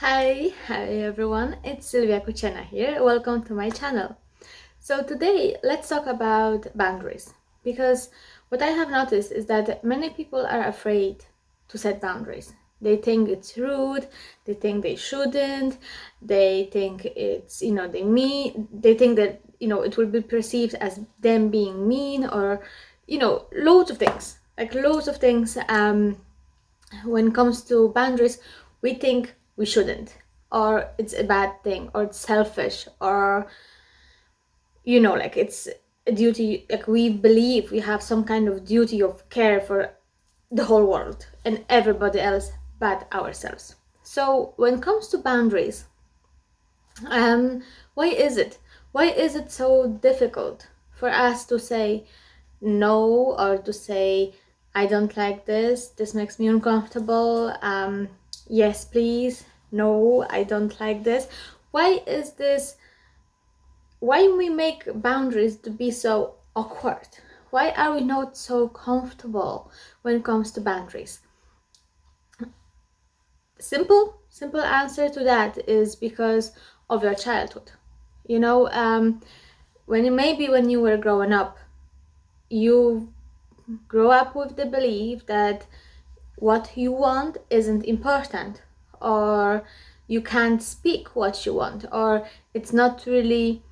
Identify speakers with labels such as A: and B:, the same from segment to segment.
A: Hi everyone, it's Silvia Kuchena here. Welcome to my channel. So today let's talk about boundaries, because what I have noticed is that many people are afraid to set boundaries. They think it's rude, they think they shouldn't, they think it's, they think that, it will be perceived as them being mean, or, loads of things, when it comes to boundaries, we think we shouldn't, or it's a bad thing, or it's selfish, or it's a duty. Like, we believe we have some kind of duty of care for the whole world and everybody else but ourselves. So when it comes to boundaries, um, why is it? Why is it so difficult for us to say no, or to say, I don't like this, this makes me uncomfortable, yes, please, no, I don't like this? Why is this? Why we make boundaries to be so awkward? Why are we not so comfortable when it comes to boundaries? Simple answer to that is because of your childhood. When you were growing up, you grow up with the belief that what you want isn't important, or you can't speak what you want, or it's not really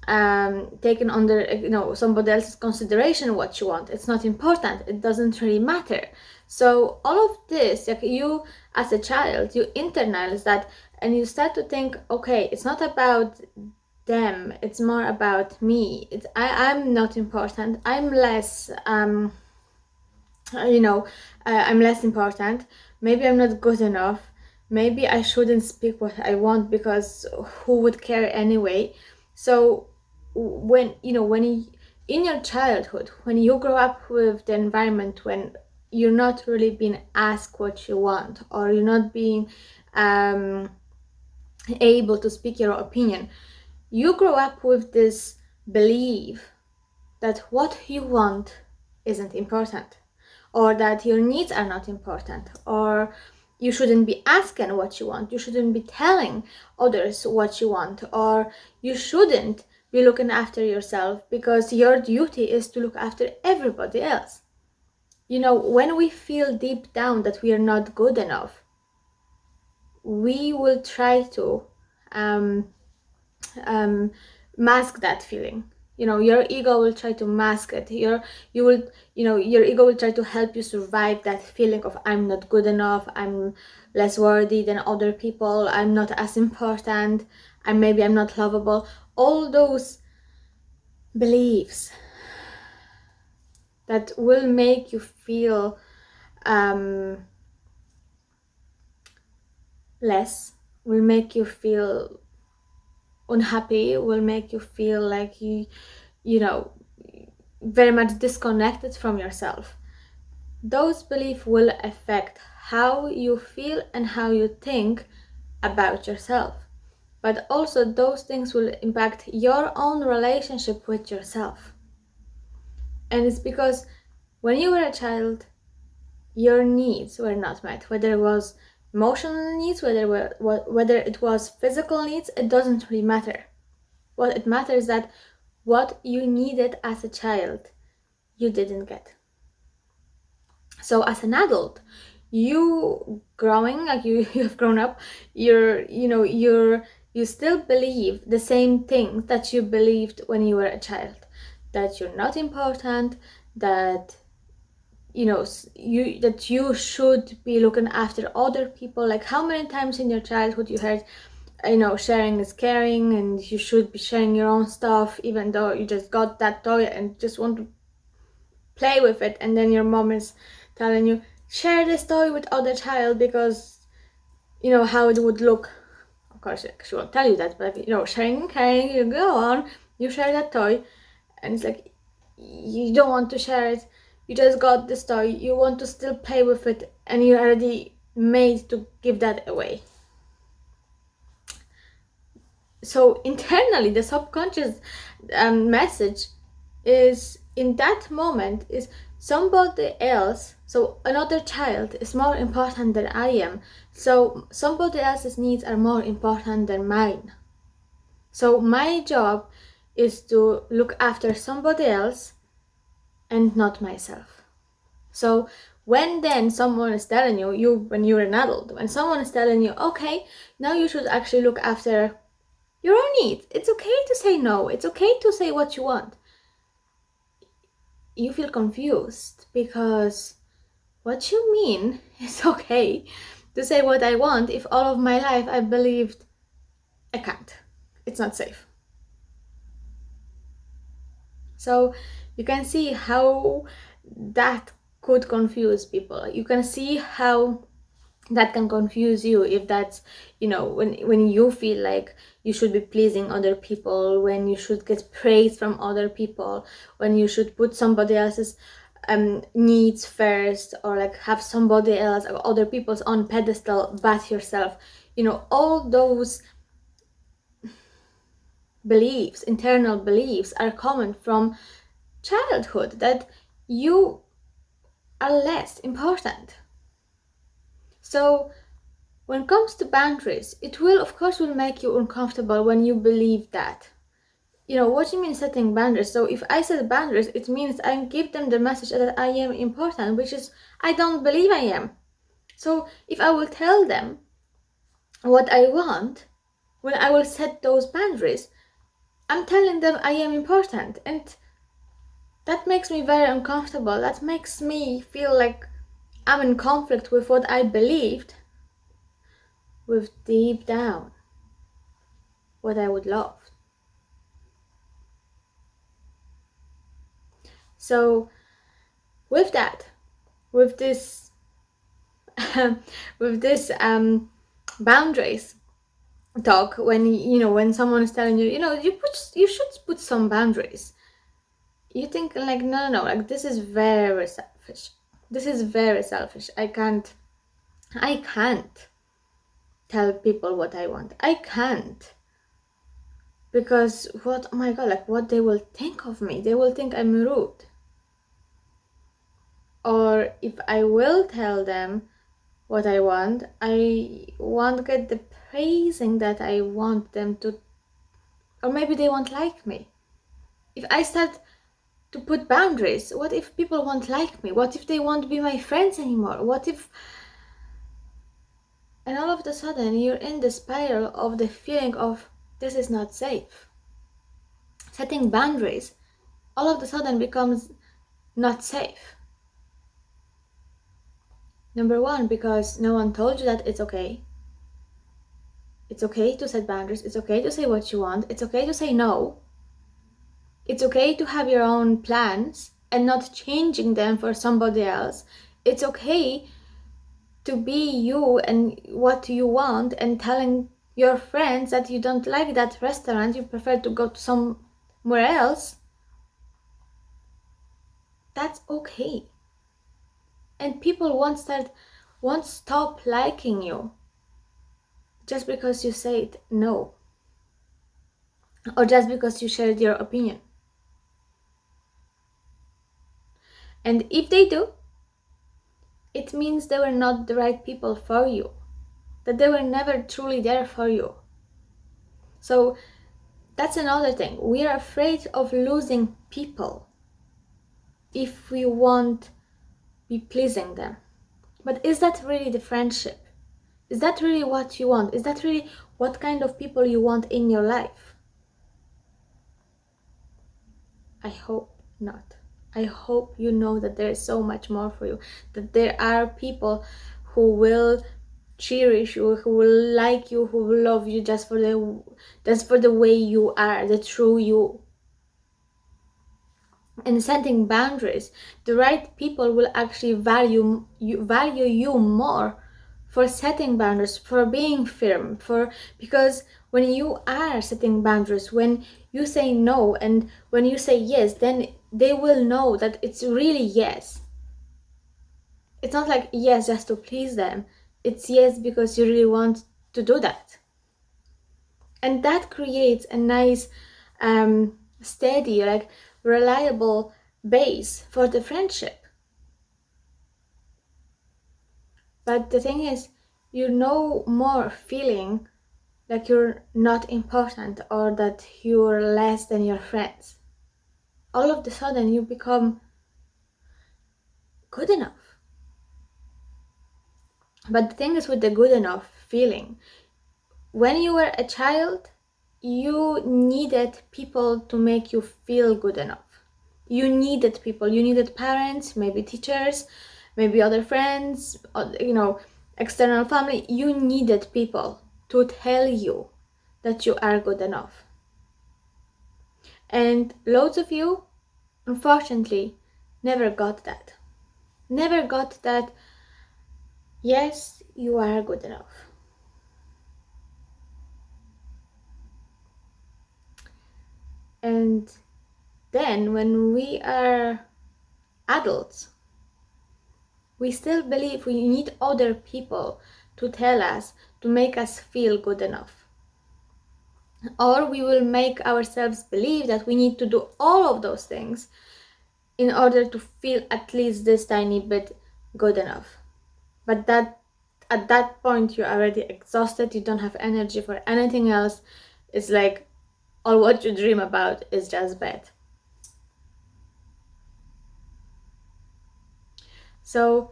A: taken under somebody else's consideration. What you want, it's not important, it doesn't really matter. So all of this, like, you as a child, you internalize that, and you start to think, okay, it's not about them, it's more about me. I'm not important, I'm less I'm less important, maybe I'm not good enough, maybe I shouldn't speak what I want, because who would care anyway? So in your childhood, when you grow up with the environment when you're not really being asked what you want, or you're not being able to speak your opinion, you grow up with this belief that what you want isn't important, or that your needs are not important, or you shouldn't be asking what you want, you shouldn't be telling others what you want, or you shouldn't be looking after yourself because your duty is to look after everybody else. When we feel deep down that we are not good enough, we will try to um, mask that feeling. Your ego will try to mask it. Your ego will try to help you survive that feeling of, I'm not good enough, I'm less worthy than other people, I'm not as important, I'm not lovable. All those beliefs that will make you feel less, will make you feel unhappy, will make you feel like you know very much disconnected from yourself. Those beliefs will affect how you feel and how you think about yourself, but also those things will impact your own relationship with yourself. And it's because when you were a child, your needs were not met, whether it was emotional needs, whether it was physical needs, it doesn't really matter. What it matters is that what you needed as a child, you didn't get. So as an adult, you growing, like you've grown up, you still believe the same things that you believed when you were a child, that you're not important, that you should be looking after other people. Like, how many times in your childhood you heard, sharing is caring, and you should be sharing your own stuff, even though you just got that toy and just want to play with it, and then your mom is telling you, share this toy with other child, because how it would look. Of course she won't tell you that, but sharing and caring, you go on, you share that toy, and it's like, you don't want to share it, you just got this toy, you want to still play with it, and you're already made to give that away. So internally, the subconscious message is, in that moment, is somebody else, so another child is more important than I am, So somebody else's needs are more important than mine. So my job is to look after somebody else and not myself. So when then someone is telling you when you're an adult, when someone is telling you, okay, now you should actually look after your own needs. It's okay to say no. It's okay to say what you want. You feel confused because what you mean is okay to say what I want if all of my life I believed I can't. It's not safe. So you can see how that could confuse people. You can see how that can confuse you if that's, when you feel like you should be pleasing other people, when you should get praise from other people, when you should put somebody else's needs first, or like have somebody else or other people's on pedestal but yourself. All those beliefs, internal beliefs, are common from childhood, that you are less important. So when it comes to boundaries, it will, of course, will make you uncomfortable when you believe that. What do you mean setting boundaries? So if I set boundaries, it means I give them the message that I am important, which is I don't believe I am. So if I will tell them what I want, when I will set those boundaries, I'm telling them I am important, and that makes me very uncomfortable. That makes me feel like I'm in conflict with what I believed, with deep down what I would love. So with that, with this with this boundaries talk, when someone is telling you, you should put some boundaries, you think like, no, like this is very selfish. This is very selfish. I can't tell people what I want. I can't, because what, oh my god, like what they will think of me. They will think I'm rude. Or if I will tell them what I won't get the praising that I want them to, or maybe they won't like me. If I start to put boundaries, what if people won't like me? What if they won't be my friends anymore? What if, and all of a sudden you're in the spiral of the feeling of this is not safe. Setting boundaries all of a sudden becomes not safe. Number one, because no one told you that it's okay. It's okay to set boundaries. It's okay to say what you want. It's okay to say no. It's okay to have your own plans and not changing them for somebody else. It's okay to be you and what you want, and telling your friends that you don't like that restaurant, you prefer to go to somewhere else. That's okay. And people won't stop liking you just because you said no, or just because you shared your opinion. And if they do, it means they were not the right people for you, that they were never truly there for you. So that's another thing. We are afraid of losing people if we won't be pleasing them. But is that really the friendship? Is that really what you want? Is that really what kind of people you want in your life? I hope not. I hope you know that there is so much more for you, that there are people who will cherish you, who will like you, who will love you just for the way you are, the true you. And setting boundaries, the right people will actually value you more for setting boundaries, for being firm, because when you are setting boundaries, when you say no and when you say yes, then they will know that it's really yes. It's not like yes just to please them. It's yes because you really want to do that. And that creates a nice, steady, like reliable base for the friendship. But the thing is, you're no more feeling like you're not important or that you're less than your friends. All of a sudden you become good enough. But the thing is with the good enough feeling, when you were a child, you needed people to make you feel good enough. You needed people, you needed parents, maybe teachers, maybe other friends, external family. You needed people to tell you that you are good enough. And loads of you, unfortunately, never got that. Never got that, yes, you are good enough. And then when we are adults, we still believe we need other people to tell us, to make us feel good enough. Or we will make ourselves believe that we need to do all of those things in order to feel at least this tiny bit good enough. But that at that point you're already exhausted, you don't have energy for anything else. It's like all what you dream about is just bad. So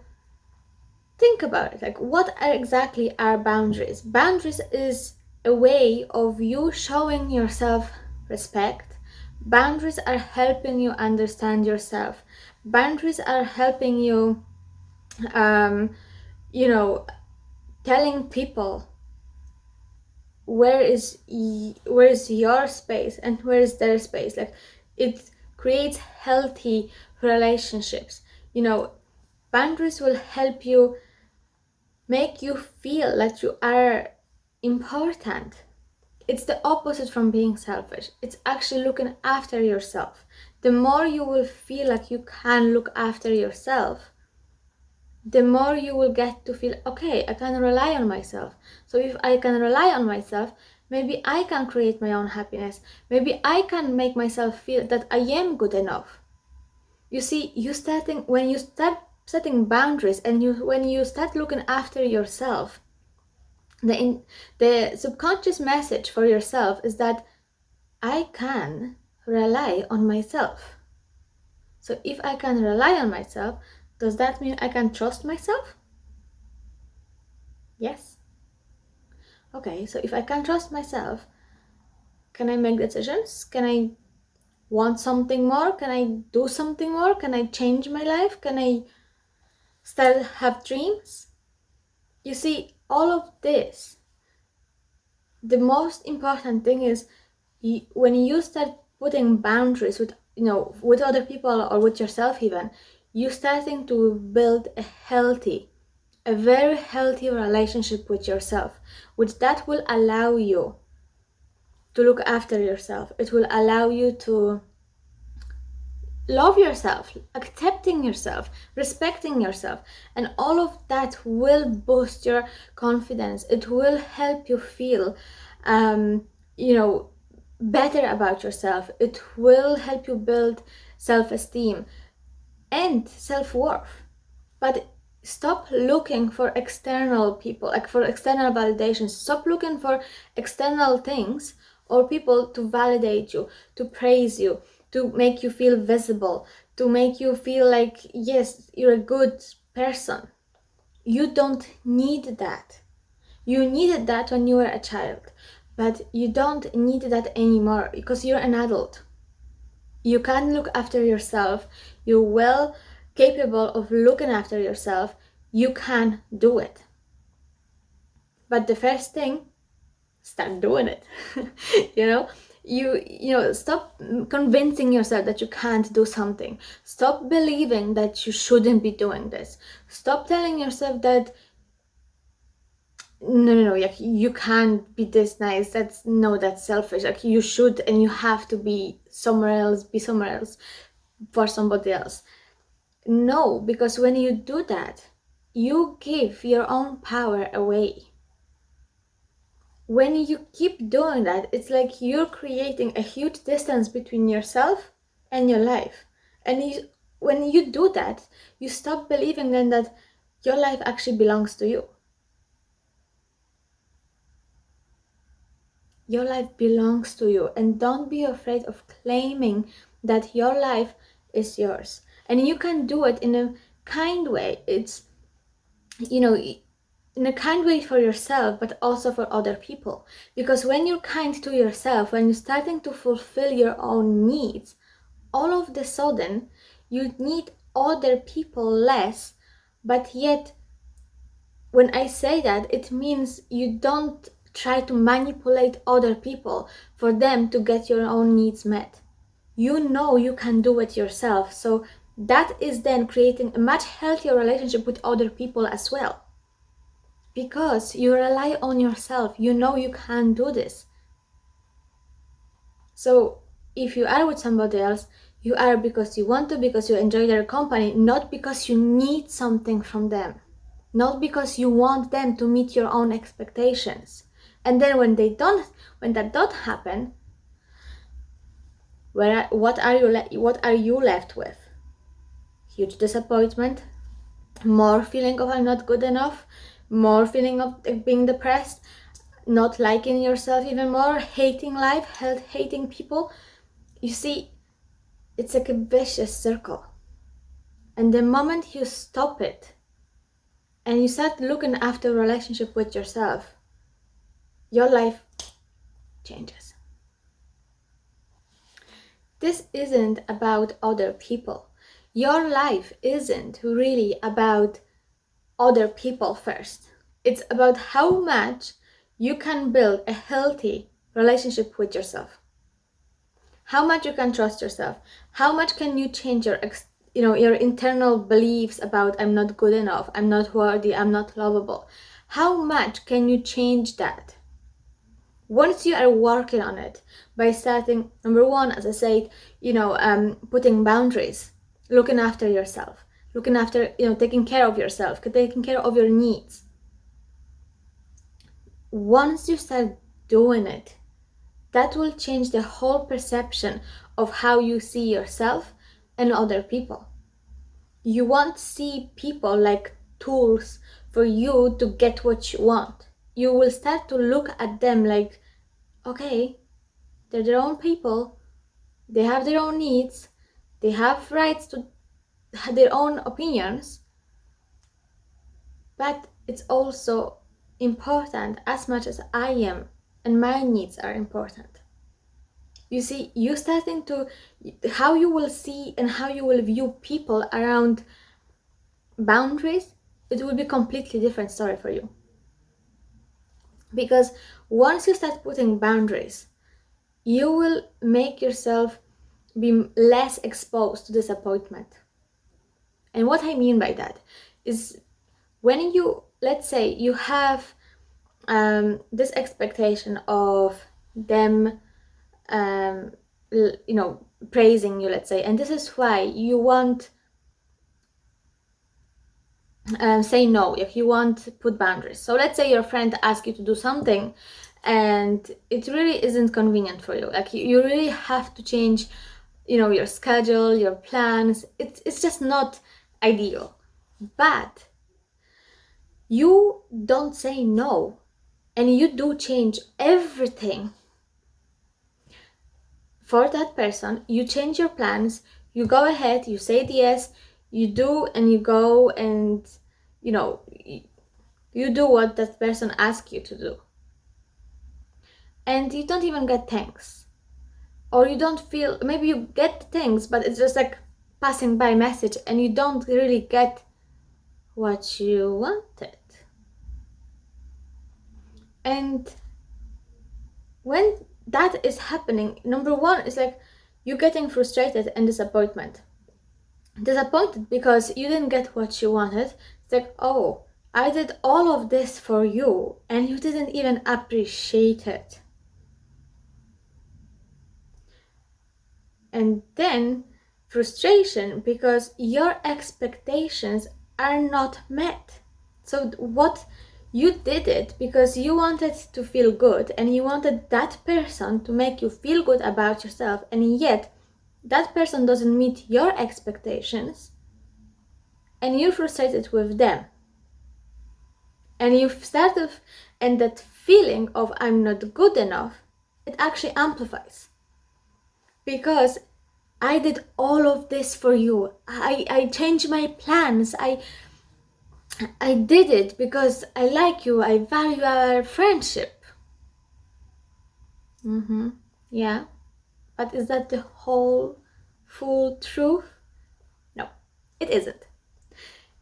A: think about it, like what are exactly our boundaries? Boundaries is a way of you showing yourself respect. Boundaries are helping you understand yourself. Boundaries are helping you telling people where is your space and where is their space. Like, it creates healthy relationships. Boundaries will help you, make you feel like you are important. It's the opposite from being selfish. It's actually looking after yourself. The more you will feel like you can look after yourself, the more you will get to feel, okay, I can rely on myself. So if I can rely on myself, maybe I can create my own happiness. Maybe I can make myself feel that I am good enough. You see, when you start setting boundaries and when you start looking after yourself, the subconscious message for yourself is that I can rely on myself. So if I can rely on myself, does that mean I can trust myself? Yes. Okay, so if I can trust myself, can I make decisions? Can I want something more? Can I do something more? Can I change my life? Can I start have dreams? You see, all of this, the most important thing is when you start putting boundaries with other people or with yourself even, you starting to build a very healthy relationship with yourself, which that will allow you to look after yourself. It will allow you to love yourself, accepting yourself, respecting yourself, and all of that will boost your confidence. It will help you feel better about yourself. It will help you build self-esteem and self-worth. But stop looking for external people, like for external validation. Stop looking for external things or people to validate you, to praise you, to make you feel visible, to make you feel like, yes, you're a good person. You don't need that. You needed that when you were a child, but you don't need that anymore because you're an adult. You can look after yourself. You're well capable of looking after yourself. You can do it. But the first thing, start doing it. Stop convincing yourself that you can't do something. Stop believing that you shouldn't be doing this. Stop telling yourself that no, like you can't be this nice. That's selfish. Like you should and you have to be somewhere else for somebody else. No, because when you do that, you give your own power away. When you keep doing that, it's like you're creating a huge distance between yourself and your life. And when you do that, you stop believing then that your life actually belongs to you. Your life belongs to you, and don't be afraid of claiming that your life is yours. And you can do it in a kind way. It's, in a kind way for yourself, but also for other people. Because when you're kind to yourself, when you're starting to fulfill your own needs, all of the sudden you need other people less. But yet, when I say that, it means you don't try to manipulate other people for them to get your own needs met. You know you can do it yourself. So that is then creating a much healthier relationship with other people as well. Because you rely on yourself. You know you can do this. So if you are with somebody else, you are because you want to, because you enjoy their company, not because you need something from them. Not because you want them to meet your own expectations. And then when that don't happen, what are you left with? Huge disappointment, more feeling of I'm not good enough, more feeling of being depressed, not liking yourself even more, hating life, hating people. You see, it's like a vicious circle. And the moment you stop it and you start looking after a relationship with yourself, your life changes. This isn't about other people. Your life isn't really about other people first. It's about how much you can build a healthy relationship with yourself. How much you can trust yourself. How much can you change your internal beliefs about I'm not good enough, I'm not worthy, I'm not lovable. How much can you change that? Once you are working on it by starting, number one, as I said, putting boundaries, looking after yourself, looking after, taking care of yourself, taking care of your needs. Once you start doing it, that will change the whole perception of how you see yourself and other people. You won't see people like tools for you to get what you want. You will start to look at them like, okay, they're their own people, they have their own needs, they have rights to their own opinions, but it's also important as much as I am, and my needs are important. You see, you starting to, how you will see and how you will view people around boundaries, it will be completely different story for you. Because once you start putting boundaries, you will make yourself be less exposed to disappointment. And what I mean by that is, when you, let's say you have this expectation of them praising you, let's say, and this is why you want say no, if you want to put boundaries. So let's say your friend asks you to do something and it really isn't convenient for you, like you really have to change your schedule, your plans. It's just not ideal, but you don't say no and you do change everything for that person. You change your plans, you go ahead, you say yes, you do, and you go and you do what that person asks you to do, and you don't even get thanks, or you don't feel, maybe you get things but it's just like passing by message and you don't really get what you wanted. And when that is happening, number one is like you getting frustrated and disappointed because you didn't get what you wanted. It's like, oh, I did all of this for you and you didn't even appreciate it. And then frustration because your expectations are not met. So what you did it because you wanted to feel good and you wanted that person to make you feel good about yourself, and yet that person doesn't meet your expectations and you're frustrated with them. And you start of, and that feeling of I'm not good enough it actually amplifies. Because I did all of this for you. I changed my plans. I did it because I like you. I value our friendship. Yeah. But is that the whole full truth? No, it isn't.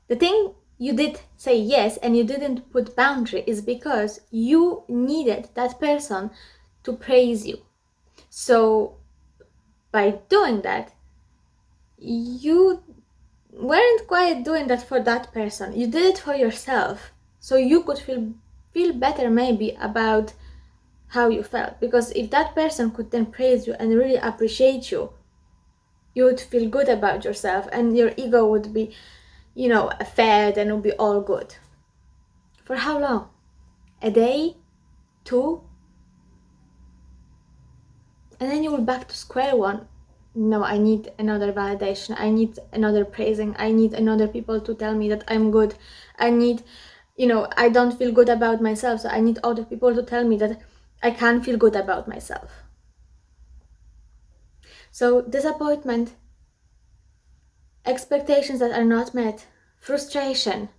A: The thing you did say yes and you didn't put boundary is because you needed that person to praise you. So by doing that, you weren't quite doing that for that person. You did it for yourself. So you could feel better maybe about how you felt. Because if that person could then praise you and really appreciate you, you would feel good about yourself and your ego would be, fed and it would be all good. For how long? A day? Two? And then you will back to square one. No, I need another validation. I need another praising. I need another people to tell me that I'm good. I need, I don't feel good about myself. So I need other people to tell me that I can feel good about myself. So disappointment, expectations that are not met, frustration,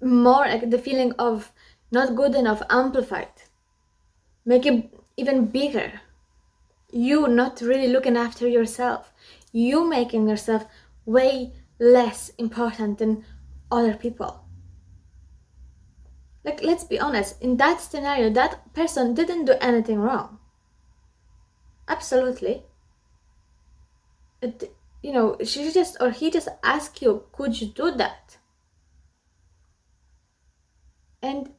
A: more like the feeling of not good enough amplified, make it even bigger. You not really looking after yourself, you making yourself way less important than other people. Like, let's be honest, in that scenario, that person didn't do anything wrong. Absolutely. She just or he just asked you, could you do that? And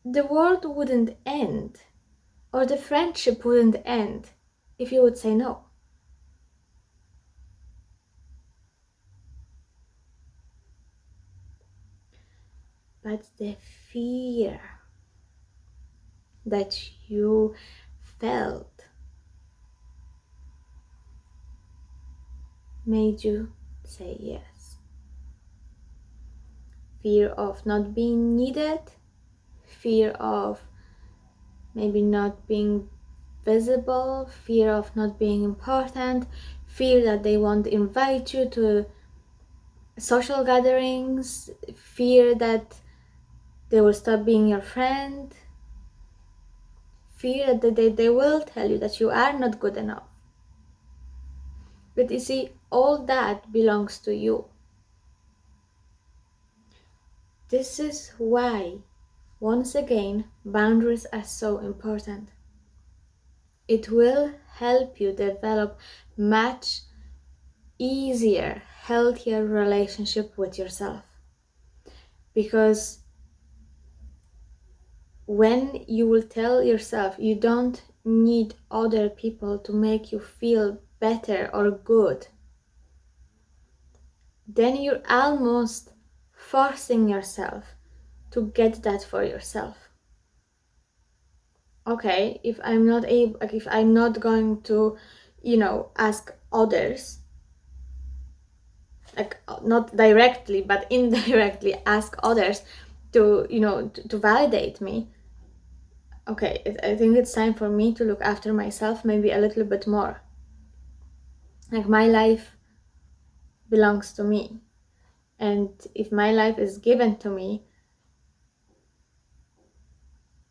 A: the world wouldn't end, or the friendship wouldn't end if you would say no. But the fear that you felt made you say yes. Fear of not being needed, fear of maybe not being visible, fear of not being important, fear that they won't invite you to social gatherings, fear that they will stop being your friend, fear that they will tell you that you are not good enough. But you see, all that belongs to you. This is why, once again, boundaries are so important. It will help you develop much easier, healthier relationship with yourself. Because when you will tell yourself you don't need other people to make you feel better or good, then you're almost forcing yourself to get that for yourself. Okay, if I'm not able, like if I'm not going to, ask others, like not directly but indirectly ask others to, to validate me, okay, I think it's time for me to look after myself maybe a little bit more. Like, my life belongs to me, and if my life is given to me,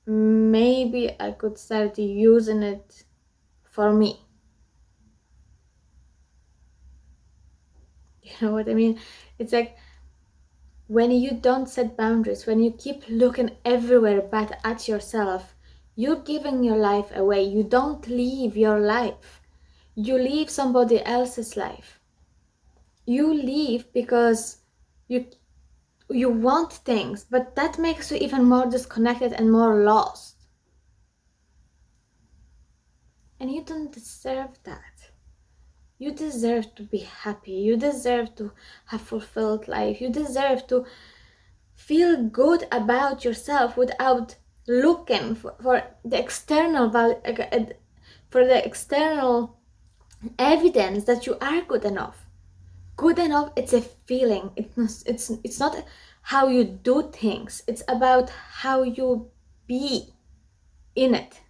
A: maybe I could start using it for me. You know what I mean? It's like when you don't set boundaries, when you keep looking everywhere but at yourself, you're giving your life away. You don't live your life. You live somebody else's life. You live because you want things, but that makes you even more disconnected and more lost. And you don't deserve that. You deserve to be happy. You deserve to have fulfilled life. You deserve to feel good about yourself without looking for the external for the external evidence that you are good enough. Good enough, it's a feeling. It's not how you do things. It's about how you be in it.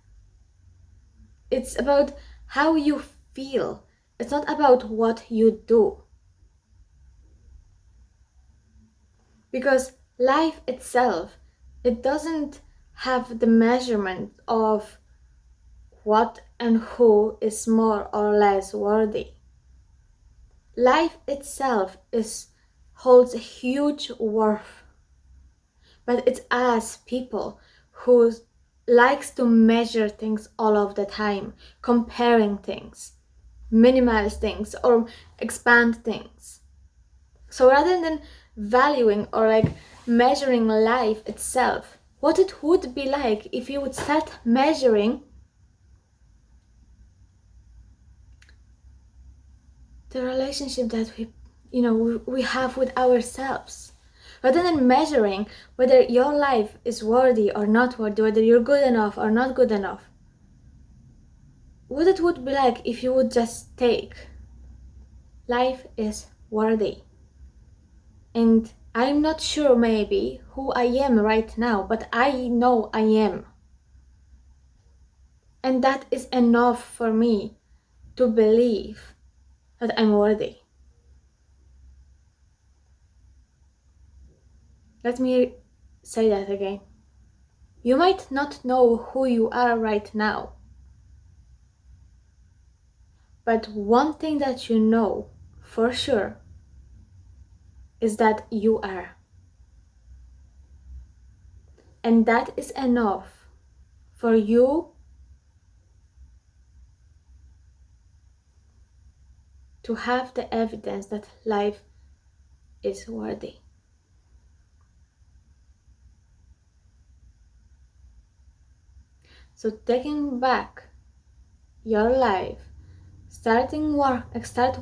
A: It's about how you feel. It's not about what you do. Because life itself, it doesn't have the measurement of what and who is more or less worthy. Life itself holds a huge worth, but it's us people who likes to measure things all of the time, comparing things, minimize things, or expand things. So rather than valuing or measuring life itself, what it would be like if you would start measuring the relationship that we have with ourselves, rather than measuring whether your life is worthy or not worthy, whether you're good enough or not good enough. What it would be like if you would just take life is worthy. And I'm not sure maybe who I am right now, but I know I am. And that is enough for me to believe that I'm worthy. Let me say that again. You might not know who you are right now, but one thing that you know for sure is that you are. And that is enough for you to have the evidence that life is worthy. So taking back your life, start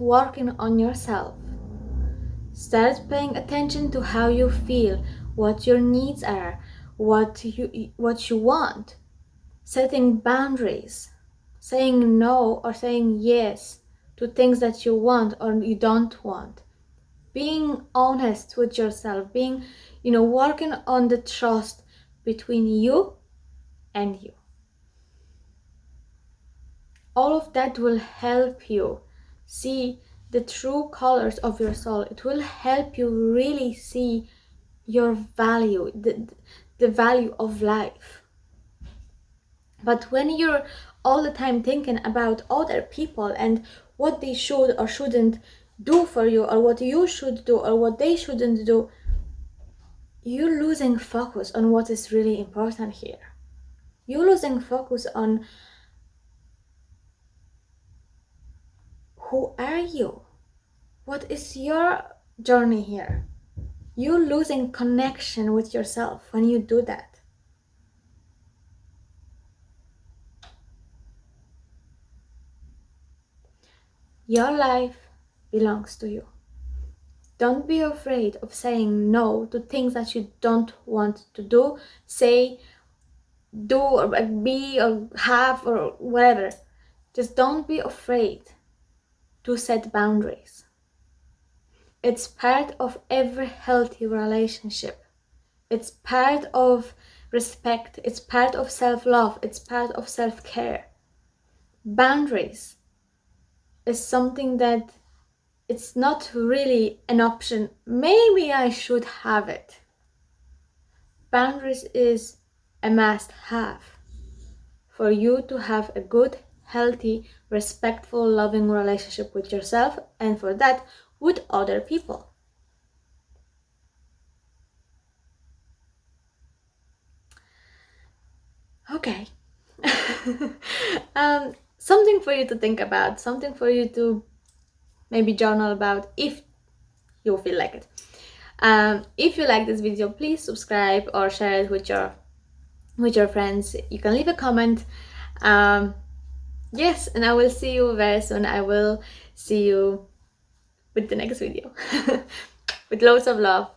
A: working on yourself. Start paying attention to how you feel, what your needs are, what you want. Setting boundaries, saying no or saying yes to things that you want or you don't want. Being honest with yourself, working on the trust between you and you. All of that will help you see the true colors of your soul. It will help you really see your value, the value of life. But when you're all the time thinking about other people and what they should or shouldn't do for you, or what you should do or what they shouldn't do, you're losing focus on what is really important here. You're losing focus on who are you? What is your journey here? You're losing connection with yourself when you do that. Your life belongs to you. Don't be afraid of saying no to things that you don't want to do, say, do, or be, or have, or whatever. Just don't be afraid to set boundaries. It's part of every healthy relationship. It's part of respect. It's part of self-love. It's part of self-care. Boundaries is something that it's not really an option. Maybe I should have it. Boundaries is a must-have for you to have a good, healthy, respectful, loving relationship with yourself, and for that, with other people. Okay. Something for you to think about, something for you to maybe journal about if you feel like it. If you like this video, please subscribe or share it with your friends. You can leave a comment. Yes, and I will see you very soon. I will see you with the next video. With loads of love.